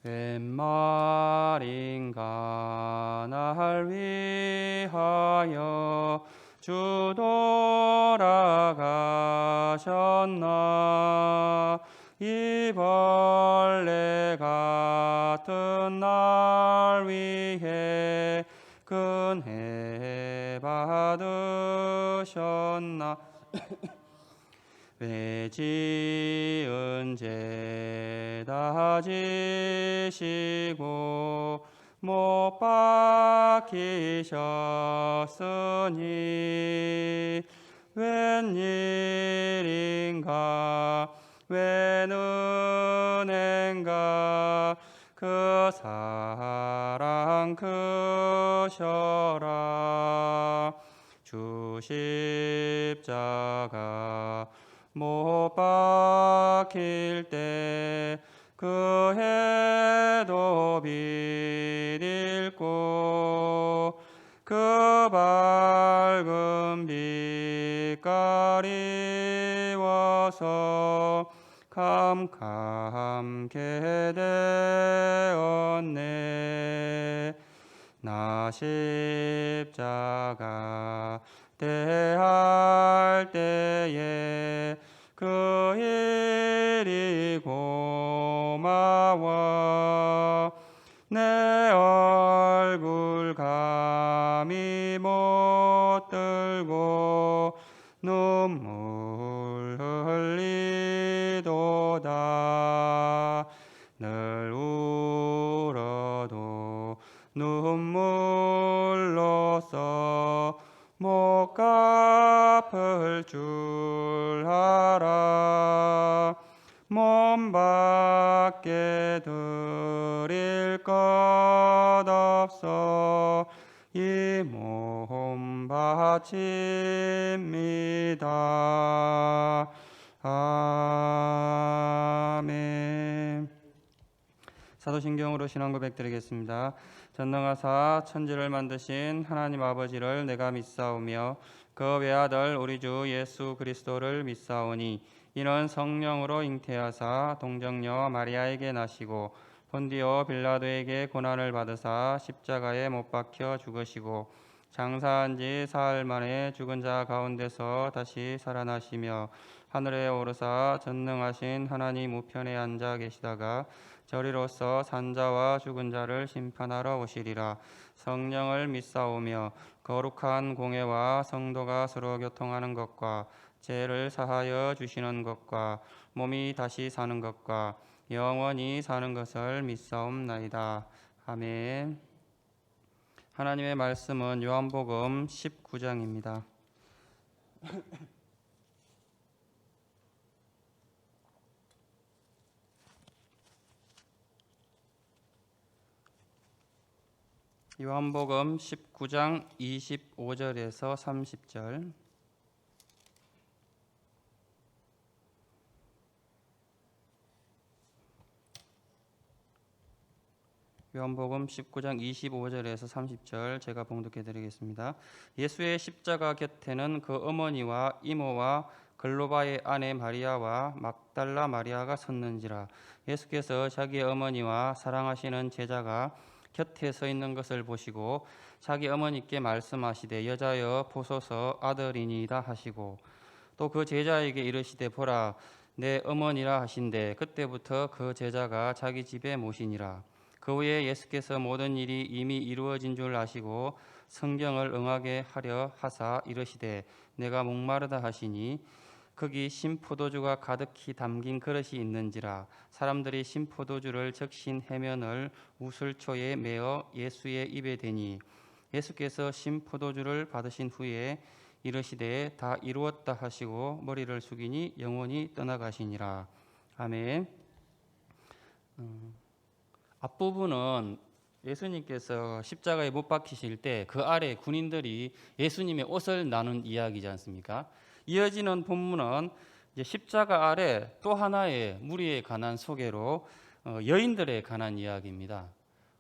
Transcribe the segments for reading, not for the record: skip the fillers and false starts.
웬 말인가 날 위하여 주 돌아가셨나. 이 벌레 같은 날 위해 근혜 받으셨나. 왜 지은 죄다 지시고 못 박히셨으니. 웬일인가 웬 은혜인가 그 사랑 크셔라. 주 십자가 못 박힐 때 그 해도 빛 잃고 그 밝은 빛깔이 와서 캄캄케 되었네. 나 십자가 대할 때에 그 일이 고마워. 내 얼굴 감히 못 들고 눈물 흘리도다. 늘 울어도 눈물로써 못 갚을 줄 알아. 몸 밖에 드릴 것 없어 이 몸 바칩니다. 아멘. 사도신경으로 신앙 고백드리겠습니다. 전능하사 천지를 만드신 하나님 아버지를 내가 믿사오며 그 외아들 우리 주 예수 그리스도를 믿사오니 이는 성령으로 잉태하사 동정녀 마리아에게 나시고 본디오 빌라도에게 고난을 받으사 십자가에 못 박혀 죽으시고 장사한 지 사흘 만에 죽은 자 가운데서 다시 살아나시며 하늘에 오르사 전능하신 하나님 우편에 앉아 계시다가 저리로서 산자와 죽은 자를 심판하러 오시리라. 성령을 믿사오며 거룩한 공회와 성도가 서로 교통하는 것과 죄를 사하여 주시는 것과 몸이 다시 사는 것과 영원히 사는 것을 믿사옵나이다. 아멘. 하나님의 말씀은 요한복음 19장입니다. 요한복음 19장 25절에서 30절. 요한복음 19장 25절에서 30절 제가 봉독해 드리겠습니다. 예수의 십자가 곁에는 그 어머니와 이모와 글로바의 아내 마리아와 막달라 마리아가 섰는지라. 예수께서 자기의 어머니와 사랑하시는 제자가 곁에 서 있는 것을 보시고 자기 어머니께 말씀하시되 여자여 보소서 아들이니이다 하시고 또 그 제자에게 이르시되 보라 내 어머니라 하신대 그때부터 그 제자가 자기 집에 모시니라. 그 후에 예수께서 모든 일이 이미 이루어진 줄 아시고 성경을 응하게 하려 하사 이르시되 내가 목마르다 하시니 거기 신포도주가 가득히 담긴 그릇이 있는지라. 사람들이 신포도주를 적신 해면을 우슬초에 메어 예수의 입에 대니 예수께서 신포도주를 받으신 후에 이르시되 다 이루었다 하시고 머리를 숙이니 영원히 떠나가시니라. 아멘. 앞부분은 예수님께서 십자가에 못 박히실 때 그 아래 군인들이 예수님의 옷을 나눈 이야기지 않습니까? 이어지는 본문은 이제 십자가 아래 또 하나의 무리에 관한 소개로 여인들에 관한 이야기입니다.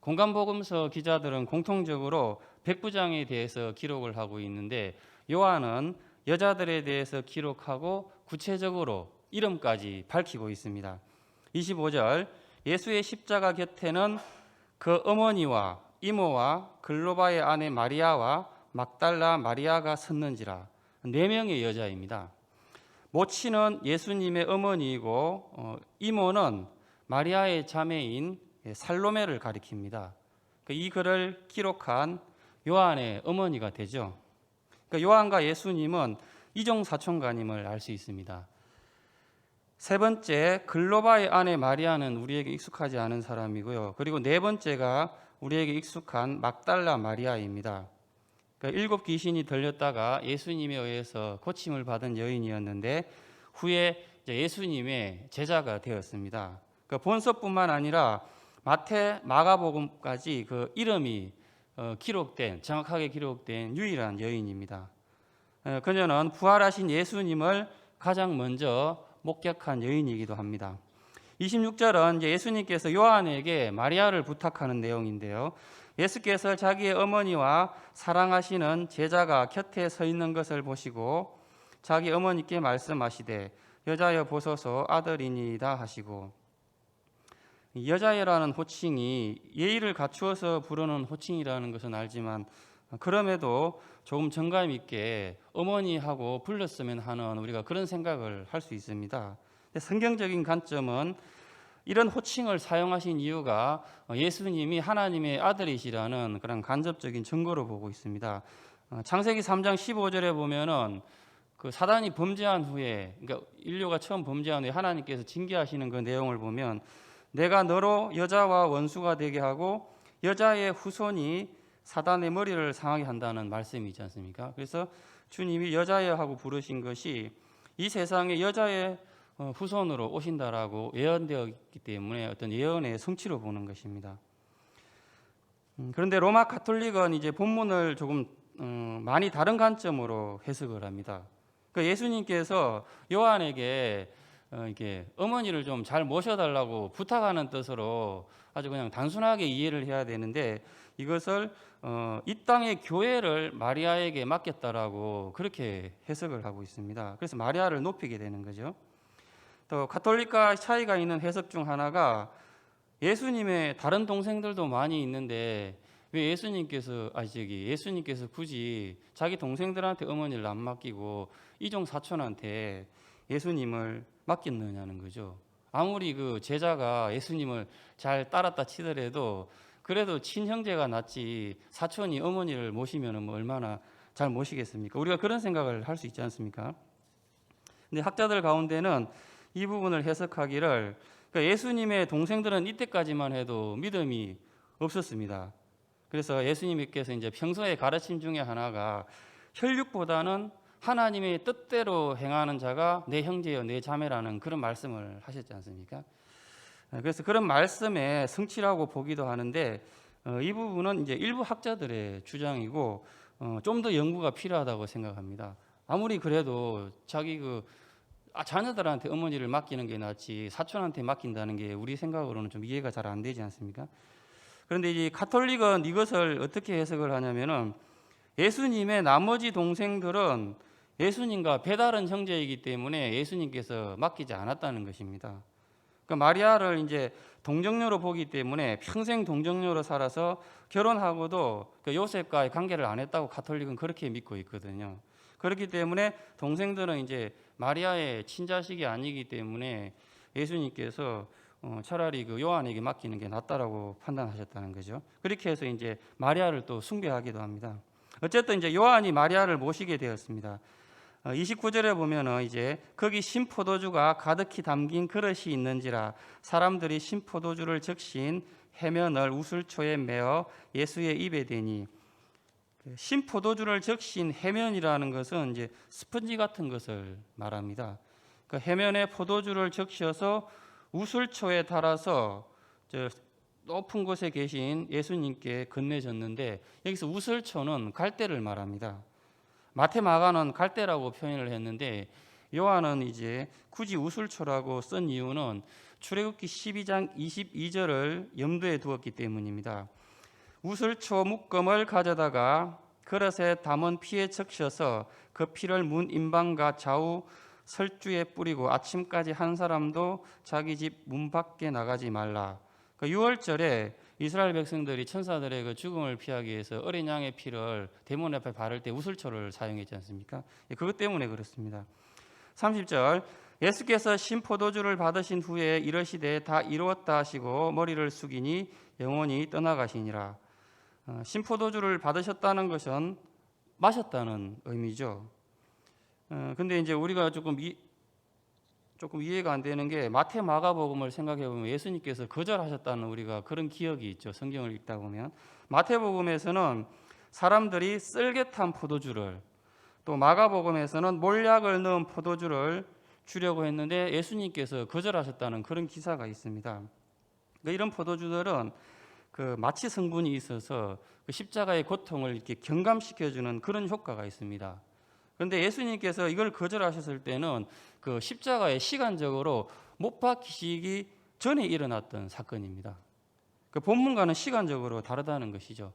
공간복음서 기자들은 공통적으로 백부장에 대해서 기록을 하고 있는데 요한은 여자들에 대해서 기록하고 구체적으로 이름까지 밝히고 있습니다. 25절 예수의 십자가 곁에는 그 어머니와 이모와 글로바의 아내 마리아와 막달라 마리아가 섰는지라. 4명의 여자입니다. 모친은 예수님의 어머니이고 이모는 마리아의 자매인 살로메를 가리킵니다. 이 글을 기록한 요한의 어머니가 되죠. 요한과 예수님은 이종사촌간임을 알 수 있습니다. 세 번째, 글로바의 아내 마리아는 우리에게 익숙하지 않은 사람이고요. 그리고 네 번째가 우리에게 익숙한 막달라 마리아입니다. 7 귀신이 들렸다가 예수님에 의해서 고침을 받은 여인이었는데 후에 예수님의 제자가 되었습니다. 본서뿐만 아니라 마태, 마가복음까지 그 이름이 정확하게 기록된 유일한 여인입니다. 그녀는 부활하신 예수님을 가장 먼저 목격한 여인이기도 합니다. 26절은 예수님께서 요한에게 마리아를 부탁하는 내용인데요. 예수께서 자기의 어머니와 사랑하시는 제자가 곁에 서 있는 것을 보시고 자기 어머니께 말씀하시되 여자여 보소서 아들이니이다 하시고, 여자여라는 호칭이 예의를 갖추어서 부르는 호칭이라는 것은 알지만 그럼에도 조금 정감 있게 어머니하고 불렀으면 하는 우리가 그런 생각을 할 수 있습니다. 성경적인 관점은 이런 호칭을 사용하신 이유가 예수님이 하나님의 아들이시라는 그런 간접적인 증거로 보고 있습니다. 창세기 3장 15절에 보면은 그 사단이 범죄한 후에, 그러니까 인류가 처음 범죄한 후에 하나님께서 징계하시는 그 내용을 보면 내가 너로 여자와 원수가 되게 하고 여자의 후손이 사단의 머리를 상하게 한다는 말씀이 있지 않습니까? 그래서 주님이 여자여 하고 부르신 것이 이 세상에 여자의 후손으로 오신다라고 예언되어 있기 때문에 어떤 예언의 성취로 보는 것입니다. 그런데 로마 가톨릭은 이제 본문을 조금 많이 다른 관점으로 해석을 합니다. 예수님께서 요한에게 이렇게 어머니를 좀 잘 모셔달라고 부탁하는 뜻으로 아주 그냥 단순하게 이해를 해야 되는데 이것을 이 땅의 교회를 마리아에게 맡겼다라고 그렇게 해석을 하고 있습니다. 그래서 마리아를 높이게 되는 거죠. 또 가톨릭과 차이가 있는 해석 중 하나가 예수님의 다른 동생들도 많이 있는데 왜 예수님께서 굳이 자기 동생들한테 어머니를 안 맡기고 이종 사촌한테 예수님을 맡겼느냐는 거죠. 아무리 그 제자가 예수님을 잘 따랐다 치더라도 그래도 친형제가 낫지 사촌이 어머니를 모시면 뭐 얼마나 잘 모시겠습니까? 우리가 그런 생각을 할 수 있지 않습니까? 근데 학자들 가운데는 이 부분을 해석하기를 예수님의 동생들은 이때까지만 해도 믿음이 없었습니다. 그래서 예수님께서 이제 평소에 가르침 중에 하나가 혈육보다는 하나님의 뜻대로 행하는 자가 내 형제여 내 자매라는 그런 말씀을 하셨지 않습니까? 그래서 그런 말씀의 성취라고 보기도 하는데 이 부분은 이제 일부 학자들의 주장이고 좀 더 연구가 필요하다고 생각합니다. 아무리 그래도 자기 자녀들한테 어머니를 맡기는 게 낫지 사촌한테 맡긴다는 게 우리 생각으로는 좀 이해가 잘 안 되지 않습니까? 그런데 이 가톨릭은 이것을 어떻게 해석을 하냐면은 예수님의 나머지 동생들은 예수님과 배다른 형제이기 때문에 예수님께서 맡기지 않았다는 것입니다. 마리아를 이제 동정녀로 보기 때문에 평생 동정녀로 살아서 결혼하고도 요셉과의 관계를 안 했다고 가톨릭은 그렇게 믿고 있거든요. 그렇기 때문에 동생들은 이제 마리아의 친자식이 아니기 때문에 예수님께서 차라리 요한에게 맡기는 게 낫다라고 판단하셨다는 거죠. 그렇게 해서 이제 마리아를 또 숭배하기도 합니다. 어쨌든 이제 요한이 마리아를 모시게 되었습니다. 29절에 보면은 이제 거기 신포도주가 가득히 담긴 그릇이 있는지라 사람들이 신포도주를 적신 해면을 우슬초에 메어 예수의 입에 대니, 신포도주를 적신 해면이라는 것은 이제 스펀지 같은 것을 말합니다. 해면에 포도주를 적셔서 우슬초에 달아서 높은 곳에 계신 예수님께 건네졌는데 여기서 우슬초는 갈대를 말합니다. 마태 마가는 갈대라고 표현을 했는데 요한은 이제 굳이 우슬초라고 쓴 이유는 출애굽기 12장 22절을 염두에 두었기 때문입니다. 우슬초 묶음을 가져다가 그릇에 담은 피에 적셔서 그 피를 문 임방과 좌우 설주에 뿌리고 아침까지 한 사람도 자기 집 문 밖에 나가지 말라. 그 6월절에 이스라엘 백성들이 천사들의 그 죽음을 피하기 위해서 어린 양의 피를 대문 앞에 바를 때 우슬초를 사용했지 않습니까? 그것 때문에 그렇습니다. 30절 예수께서 신포도주를 받으신 후에 이르시되 다 이루었다 하시고 머리를 숙이니 영원히 떠나가시니라. 신포도주를 받으셨다는 것은 마셨다는 의미죠. 근데 이제 우리가 조금 이해가 안 되는 게 마태 마가복음을 생각해 보면 예수님께서 거절하셨다는 우리가 그런 기억이 있죠. 성경을 읽다 보면 마태복음에서는 사람들이 쓸개탄 포도주를, 또 마가복음에서는 몰약을 넣은 포도주를 주려고 했는데 예수님께서 거절하셨다는 그런 기사가 있습니다. 이런 포도주들은 그 마취 성분이 있어서 그 십자가의 고통을 이렇게 경감시켜주는 그런 효과가 있습니다. 그런데 예수님께서 이걸 거절하셨을 때는 그 십자가에 시간적으로 못 박히시기 전에 일어났던 사건입니다. 그 본문과는 시간적으로 다르다는 것이죠.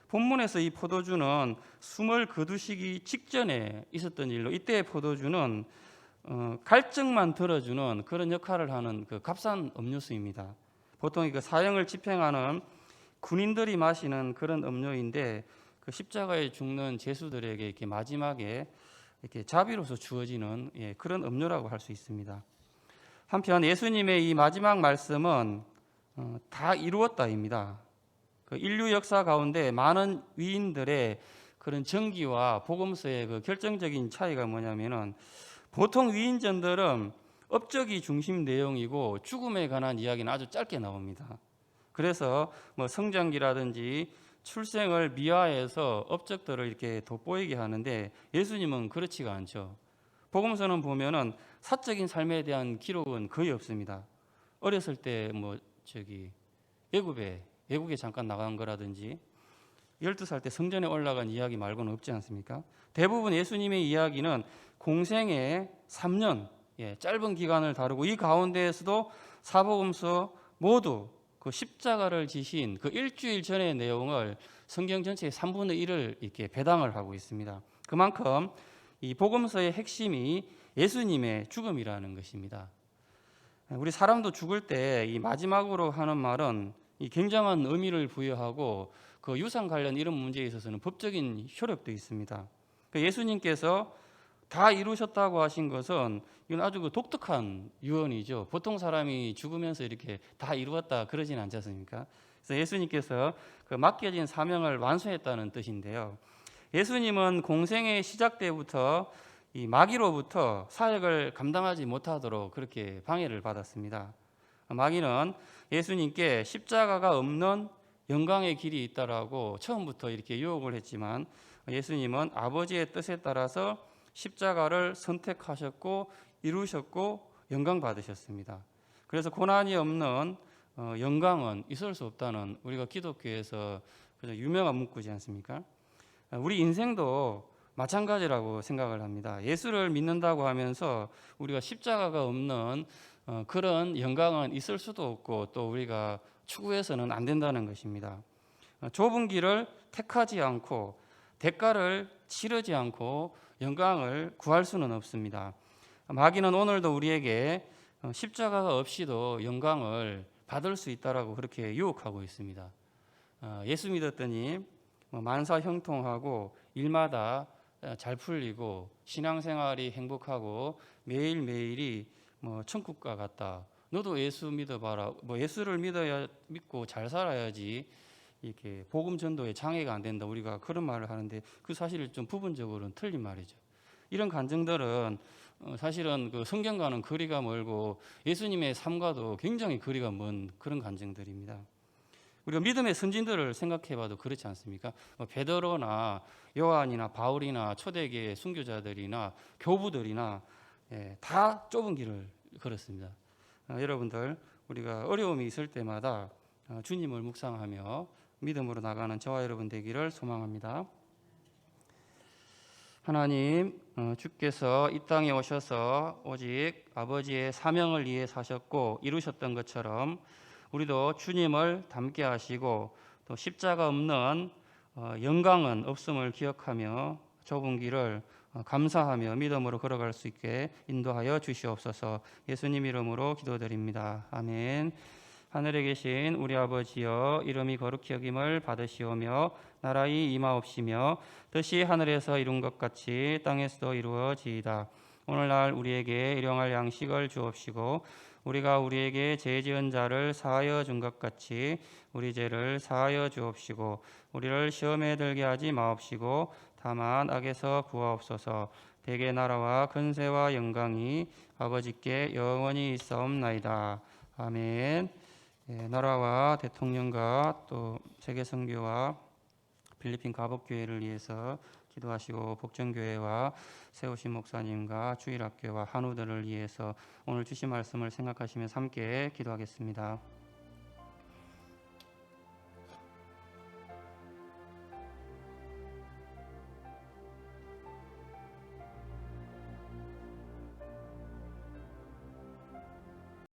본문에서 이 포도주는 숨을 거두시기 직전에 있었던 일로, 이때의 포도주는 갈증만 들어주는 그런 역할을 하는 그 값싼 음료수입니다. 보통 그 사형을 집행하는 군인들이 마시는 그런 음료인데 그 십자가에 죽는 제수들에게 이렇게 마지막에 이렇게 자비로서 주어지는 그런 음료라고 할 수 있습니다. 한편 예수님의 이 마지막 말씀은 다 이루었다입니다. 그 인류 역사 가운데 많은 위인들의 그런 정기와 복음서의 그 결정적인 차이가 뭐냐면은 보통 위인전들은 업적이 중심 내용이고 죽음에 관한 이야기는 아주 짧게 나옵니다. 그래서 뭐 성장기라든지 출생을 미화해서 업적들을 이렇게 돋보이게 하는데 예수님은 그렇지가 않죠. 복음서는 보면은 사적인 삶에 대한 기록은 거의 없습니다. 어렸을 때 외국에 잠깐 나간 거라든지 12살 때 성전에 올라간 이야기 말고는 없지 않습니까? 대부분 예수님의 이야기는 공생의 3년 짧은 기간을 다루고 이 가운데에서도 사복음서 모두 그 십자가를 지신 그 일주일 전의 내용을 성경 전체의 3분의 1을 이렇게 배당을 하고 있습니다. 그만큼 이 복음서의 핵심이 예수님의 죽음이라는 것입니다. 우리 사람도 죽을 때 이 마지막으로 하는 말은 이 굉장한 의미를 부여하고 그 유산 관련 이런 문제에 있어서는 법적인 효력도 있습니다. 예수님께서 다 이루셨다고 하신 것은 이건 아주 그 독특한 유언이죠. 보통 사람이 죽으면서 이렇게 다 이루었다 그러진 않지 않습니까? 그래서 예수님께서 그 맡겨진 사명을 완수했다는 뜻인데요. 예수님은 공생의 시작 때부터 이 마귀로부터 사역을 감당하지 못하도록 그렇게 방해를 받았습니다. 마귀는 예수님께 십자가가 없는 영광의 길이 있다라고 처음부터 이렇게 유혹을 했지만 예수님은 아버지의 뜻에 따라서 십자가를 선택하셨고 이루셨고 영광 받으셨습니다. 그래서 고난이 없는 영광은 있을 수 없다는 우리가 기독교에서 유명한 문구지 않습니까? 우리 인생도 마찬가지라고 생각을 합니다. 예수를 믿는다고 하면서 우리가 십자가가 없는 그런 영광은 있을 수도 없고 또 우리가 추구해서는 안 된다는 것입니다. 좁은 길을 택하지 않고 대가를 치르지 않고 영광을 구할 수는 없습니다. 마귀는 오늘도 우리에게 십자가가 없이도 영광을 받을 수 있다라고 그렇게 유혹하고 있습니다. 예수 믿었더니 만사 형통하고 일마다 잘 풀리고 신앙생활이 행복하고 매일매일이 천국과 같다. 너도 예수 믿어봐라. 예수를 믿고 잘 살아야지 이렇게 복음 전도에 장애가 안 된다. 우리가 그런 말을 하는데 그 사실은 좀 부분적으로는 틀린 말이죠. 이런 간증들은 사실은 그 성경과는 거리가 멀고 예수님의 삶과도 굉장히 거리가 먼 그런 간증들입니다. 우리가 믿음의 선진들을 생각해봐도 그렇지 않습니까? 베드로나 요한이나 바울이나 초대교회 순교자들이나 교부들이나 다 좁은 길을 걸었습니다. 여러분들 우리가 어려움이 있을 때마다 주님을 묵상하며 믿음으로 나가는 저와 여러분 되기를 소망합니다. 하나님, 주께서 이 땅에 오셔서 오직 아버지의 사명을 위해 사셨고 이루셨던 것처럼 우리도 주님을 닮게 하시고 또 십자가 없는 영광은 없음을 기억하며 좁은 길을 감사하며 믿음으로 걸어갈 수 있게 인도하여 주시옵소서. 예수님 이름으로 기도드립니다. 아멘. 하늘에 계신 우리 아버지여, 이름이 거룩히 여김을 받으시오며 나라의 임하옵시며 뜻이 하늘에서 이룬 것 같이 땅에서도 이루어지이다. 오늘날 우리에게 일용할 양식을 주옵시고 우리가 우리에게 죄 지은 자를 사하여 준 것 같이 우리 죄를 사하여 주옵시고 우리를 시험에 들게 하지 마옵시고 다만 악에서 구하옵소서. 대개 나라와 근세와 영광이 아버지께 영원히 있사옵나이다. 아멘. 나라와 대통령과 또 세계 선교와 필리핀 가복교회를 위해서 기도하시고 복전교회와 세우신 목사님과 주일학교와 한우들을 위해서 오늘 주신 말씀을 생각하시면서 함께 기도하겠습니다.